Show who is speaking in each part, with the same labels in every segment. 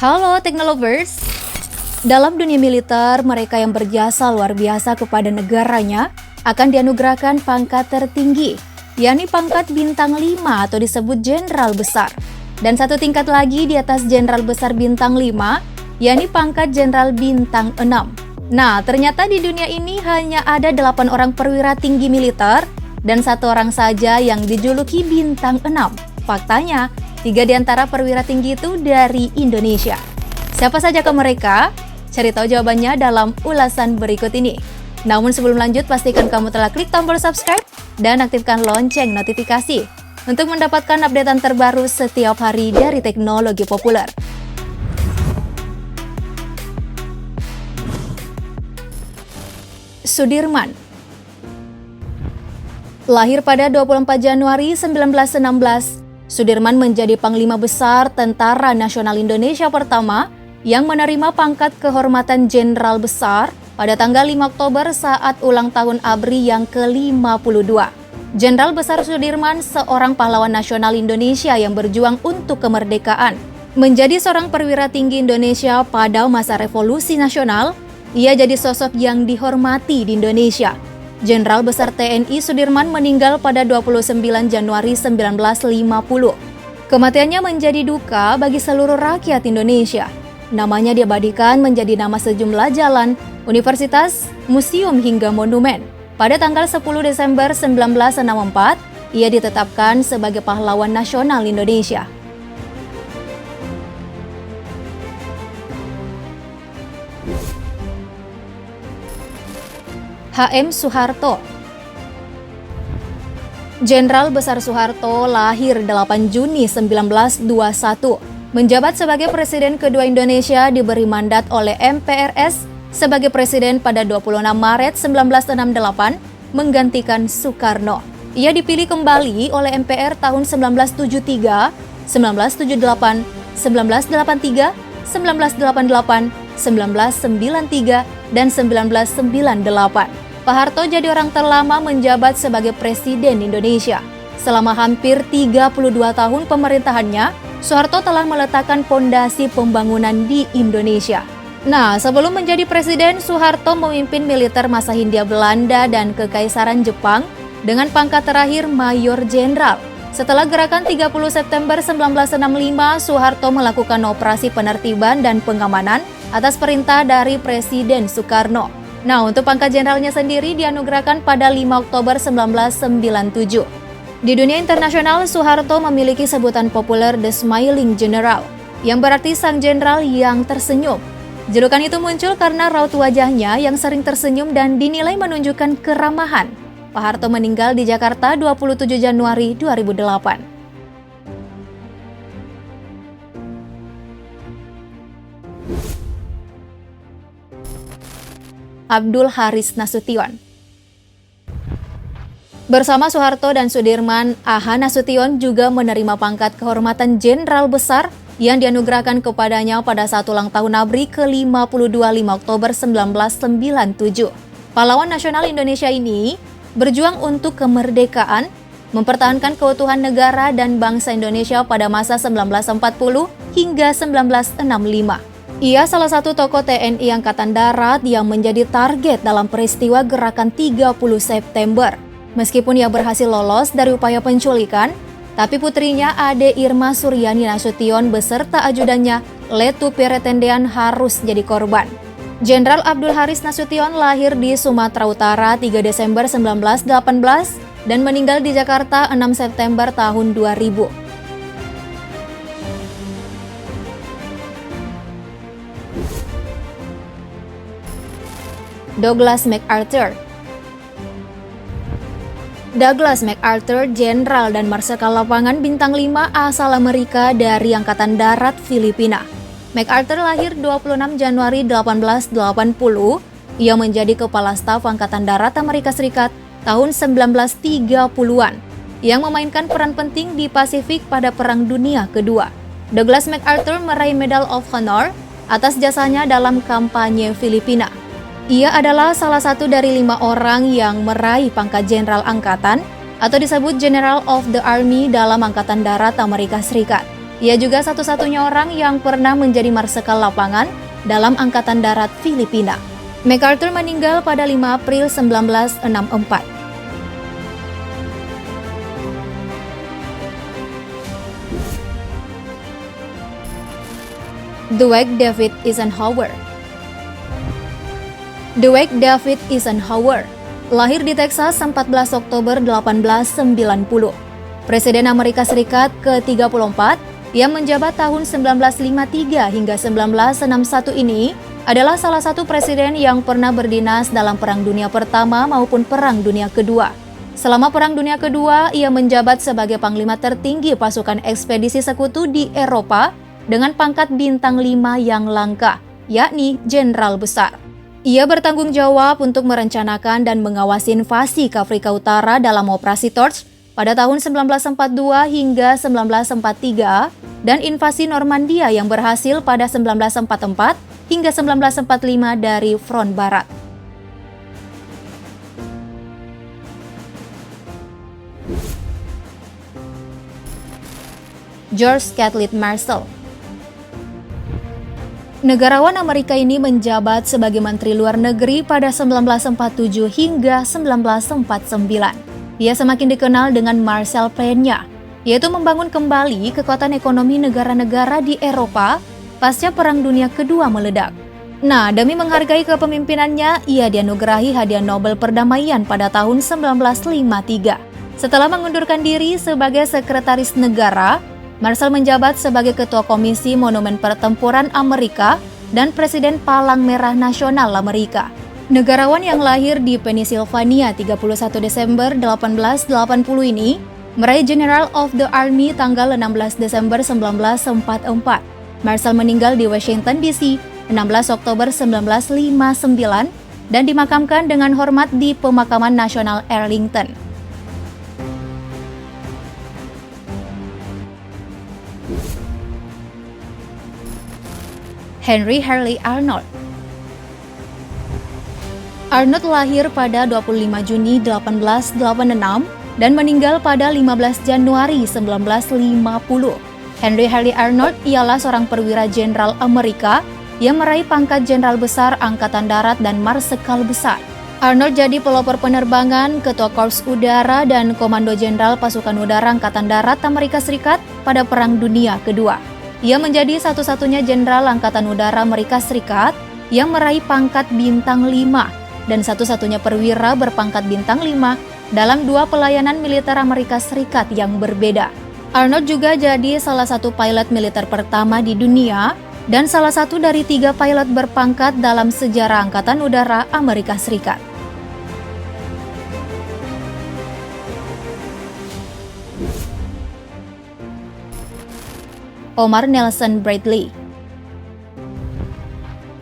Speaker 1: Halo Teknolovers, dalam dunia militer, mereka yang berjasa luar biasa kepada negaranya akan dianugerahkan pangkat tertinggi, yakni pangkat bintang 5 atau disebut Jenderal Besar. Dan satu tingkat lagi di atas Jenderal Besar bintang 5, yakni pangkat Jenderal bintang 6. Nah, ternyata di dunia ini hanya ada 8 orang perwira tinggi militer dan 1 orang saja yang dijuluki bintang 6. Faktanya, 3 di antara perwira tinggi itu dari Indonesia. Siapa saja ke mereka? Cari tahu jawabannya dalam ulasan berikut ini. Namun sebelum lanjut, pastikan kamu telah klik tombol subscribe dan aktifkan lonceng notifikasi untuk mendapatkan updatean terbaru setiap hari dari teknologi populer. Sudirman lahir pada 24 Januari 1916, Sudirman menjadi Panglima Besar Tentara Nasional Indonesia pertama yang menerima pangkat kehormatan Jenderal Besar pada tanggal 5 Oktober saat ulang tahun ABRI yang ke-52. Jenderal Besar Sudirman seorang pahlawan nasional Indonesia yang berjuang untuk kemerdekaan. Menjadi seorang perwira tinggi Indonesia pada masa revolusi nasional, ia jadi sosok yang dihormati di Indonesia. Jenderal Besar TNI Sudirman meninggal pada 29 Januari 1950. Kematiannya menjadi duka bagi seluruh rakyat Indonesia. Namanya diabadikan menjadi nama sejumlah jalan, universitas, museum hingga monumen. Pada tanggal 10 Desember 1964, ia ditetapkan sebagai pahlawan nasional Indonesia. H.M. Soeharto. Jenderal Besar Soeharto lahir 8 Juni 1921. Menjabat sebagai Presiden kedua Indonesia, diberi mandat oleh MPRS sebagai Presiden pada 26 Maret 1968, menggantikan Soekarno. Ia dipilih kembali oleh MPR tahun 1973, 1978, 1983, 1988, 1993, dan 1998. Pak Harto jadi orang terlama menjabat sebagai Presiden Indonesia. Selama hampir 32 tahun pemerintahannya, Soeharto telah meletakkan pondasi pembangunan di Indonesia. Nah, sebelum menjadi presiden, Soeharto memimpin militer masa Hindia Belanda dan Kekaisaran Jepang dengan pangkat terakhir Mayor Jenderal. Setelah gerakan 30 September 1965, Soeharto melakukan operasi penertiban dan pengamanan atas perintah dari Presiden Soekarno. Nah, untuk pangkat jenderalnya sendiri dianugerahkan pada 5 Oktober 1997. Di dunia internasional, Soeharto memiliki sebutan populer The Smiling General, yang berarti sang jenderal yang tersenyum. Julukan itu muncul karena raut wajahnya yang sering tersenyum dan dinilai menunjukkan keramahan. Pak Harto meninggal di Jakarta 27 Januari 2008. Abdul Haris Nasution. Bersama Soeharto dan Sudirman, A.H. Nasution juga menerima pangkat kehormatan Jenderal Besar yang dianugerahkan kepadanya pada saat ulang tahun ABRI ke-52 5 Oktober 1997. Pahlawan nasional Indonesia ini berjuang untuk kemerdekaan, mempertahankan keutuhan negara dan bangsa Indonesia pada masa 1940 hingga 1965. Ia salah satu tokoh TNI Angkatan Darat yang menjadi target dalam peristiwa gerakan 30 September. Meskipun ia berhasil lolos dari upaya penculikan, tapi putrinya Ade Irma Suryani Nasution beserta ajudannya Letu Peretendean harus jadi korban. Jenderal Abdul Haris Nasution lahir di Sumatera Utara 3 Desember 1918 dan meninggal di Jakarta 6 September tahun 2000. Douglas MacArthur. Douglas MacArthur, jenderal dan marsikal lapangan bintang 5 asal Amerika dari Angkatan Darat Filipina. MacArthur lahir 26 Januari 1880. Ia menjadi Kepala Staf Angkatan Darat Amerika Serikat tahun 1930-an yang memainkan peran penting di Pasifik pada Perang Dunia Kedua. Douglas MacArthur meraih Medal of Honor atas jasanya dalam kampanye Filipina. Ia adalah salah satu dari 5 orang yang meraih pangkat Jenderal Angkatan atau disebut General of the Army dalam Angkatan Darat Amerika Serikat. Ia juga satu-satunya orang yang pernah menjadi marsekal lapangan dalam Angkatan Darat Filipina. MacArthur meninggal pada 5 April 1964. Dwight David Eisenhower. Dwight David Eisenhower lahir di Texas 14 Oktober 1890. Presiden Amerika Serikat ke-34 yang menjabat tahun 1953 hingga 1961 ini adalah salah satu presiden yang pernah berdinas dalam Perang Dunia Pertama maupun Perang Dunia Kedua. Selama Perang Dunia Kedua, ia menjabat sebagai panglima tertinggi pasukan ekspedisi sekutu di Eropa dengan pangkat bintang 5 yang langka, yakni Jenderal Besar. Ia bertanggung jawab untuk merencanakan dan mengawasi invasi ke Afrika Utara dalam Operasi Torch pada tahun 1942 hingga 1943 dan invasi Normandia yang berhasil pada 1944 hingga 1945 dari front barat. George Catlett Marshall. Negarawan Amerika ini menjabat sebagai Menteri Luar Negeri pada 1947 hingga 1949. Ia semakin dikenal dengan Marshall Plan-nya, yaitu membangun kembali kekuatan ekonomi negara-negara di Eropa pasca Perang Dunia Kedua meledak. Nah, demi menghargai kepemimpinannya, ia dianugerahi Hadiah Nobel Perdamaian pada tahun 1953. Setelah mengundurkan diri sebagai Sekretaris Negara, Marshall menjabat sebagai Ketua Komisi Monumen Pertempuran Amerika dan Presiden Palang Merah Nasional Amerika. Negarawan yang lahir di Pennsylvania 31 Desember 1880 ini meraih General of the Army tanggal 16 Desember 1944. Marshall meninggal di Washington DC 16 Oktober 1959 dan dimakamkan dengan hormat di Pemakaman Nasional Arlington. Henry Hurley Arnold. Arnold lahir pada 25 Juni 1886 dan meninggal pada 15 Januari 1950. Henry Hurley Arnold ialah seorang perwira jenderal Amerika yang meraih pangkat jenderal besar Angkatan Darat dan Marsekal Besar. Arnold jadi pelopor penerbangan, ketua Korps Udara, dan Komando Jenderal Pasukan Udara Angkatan Darat Amerika Serikat pada Perang Dunia Kedua. Ia menjadi satu-satunya jenderal Angkatan Udara Amerika Serikat yang meraih pangkat bintang 5 dan satu-satunya perwira berpangkat bintang 5 dalam 2 pelayanan militer Amerika Serikat yang berbeda. Arnold juga jadi salah satu pilot militer pertama di dunia dan salah satu dari 3 pilot berpangkat dalam sejarah Angkatan Udara Amerika Serikat. Omar Nelson Bradley.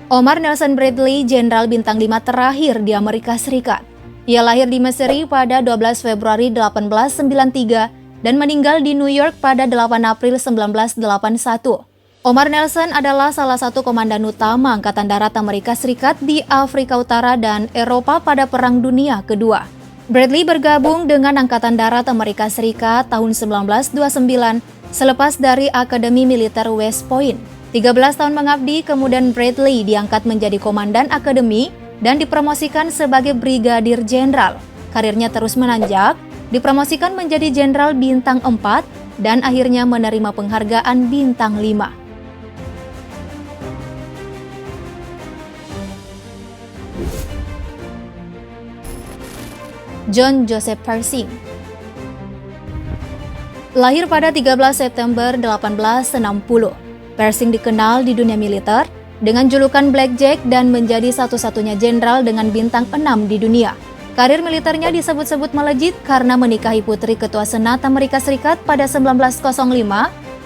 Speaker 1: Omar Nelson Bradley, jenderal bintang 5 terakhir di Amerika Serikat. Ia lahir di Missouri pada 12 Februari 1893 dan meninggal di New York pada 8 April 1981. Omar Nelson adalah salah satu komandan utama Angkatan Darat Amerika Serikat di Afrika Utara dan Eropa pada Perang Dunia Kedua. Bradley bergabung dengan Angkatan Darat Amerika Serikat tahun 1929 selepas dari Akademi Militer West Point. 13 tahun mengabdi, kemudian Bradley diangkat menjadi komandan akademi dan dipromosikan sebagai brigadir jenderal. Karirnya terus menanjak, dipromosikan menjadi jenderal bintang 4 dan akhirnya menerima penghargaan bintang 5. John Joseph Pershing. Lahir pada 13 September 1860, Pershing dikenal di dunia militer dengan julukan Blackjack dan menjadi satu-satunya jenderal dengan bintang 6 di dunia. Karir militernya disebut-sebut melejit karena menikahi putri Ketua Senat Amerika Serikat pada 1905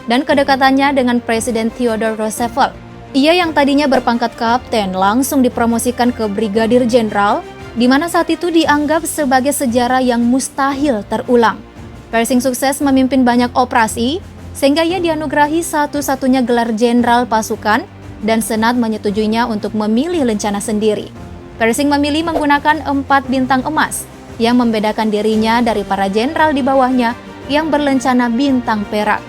Speaker 1: dan kedekatannya dengan Presiden Theodore Roosevelt. Ia yang tadinya berpangkat kapten langsung dipromosikan ke brigadir jenderal, di mana saat itu dianggap sebagai sejarah yang mustahil terulang. Pershing sukses memimpin banyak operasi, sehingga ia dianugerahi satu-satunya gelar jenderal pasukan dan Senat menyetujuinya untuk memilih lencana sendiri. Pershing memilih menggunakan 4 bintang emas yang membedakan dirinya dari para jenderal di bawahnya yang berlencana bintang perak.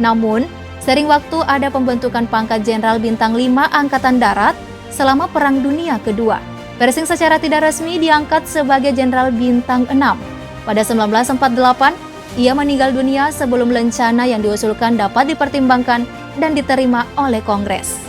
Speaker 1: Namun, Sering waktu ada pembentukan pangkat Jenderal Bintang 5 Angkatan Darat selama Perang Dunia Kedua. Persing secara tidak resmi diangkat sebagai Jenderal Bintang 6. Pada 1948, ia meninggal dunia sebelum lencana yang diusulkan dapat dipertimbangkan dan diterima oleh Kongres.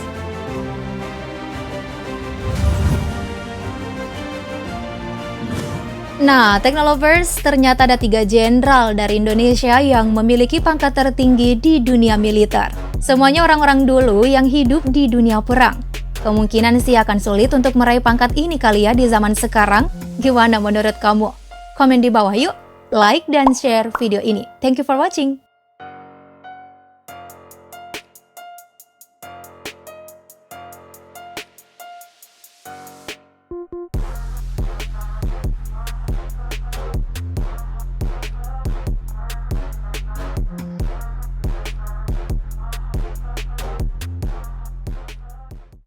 Speaker 1: Nah, Teknolovers, ternyata ada 3 jenderal dari Indonesia yang memiliki pangkat tertinggi di dunia militer. Semuanya orang-orang dulu yang hidup di dunia perang. Kemungkinan sih akan sulit untuk meraih pangkat ini kali ya di zaman sekarang. Gimana menurut kamu? Komen di bawah yuk, like dan share video ini. Thank you for watching.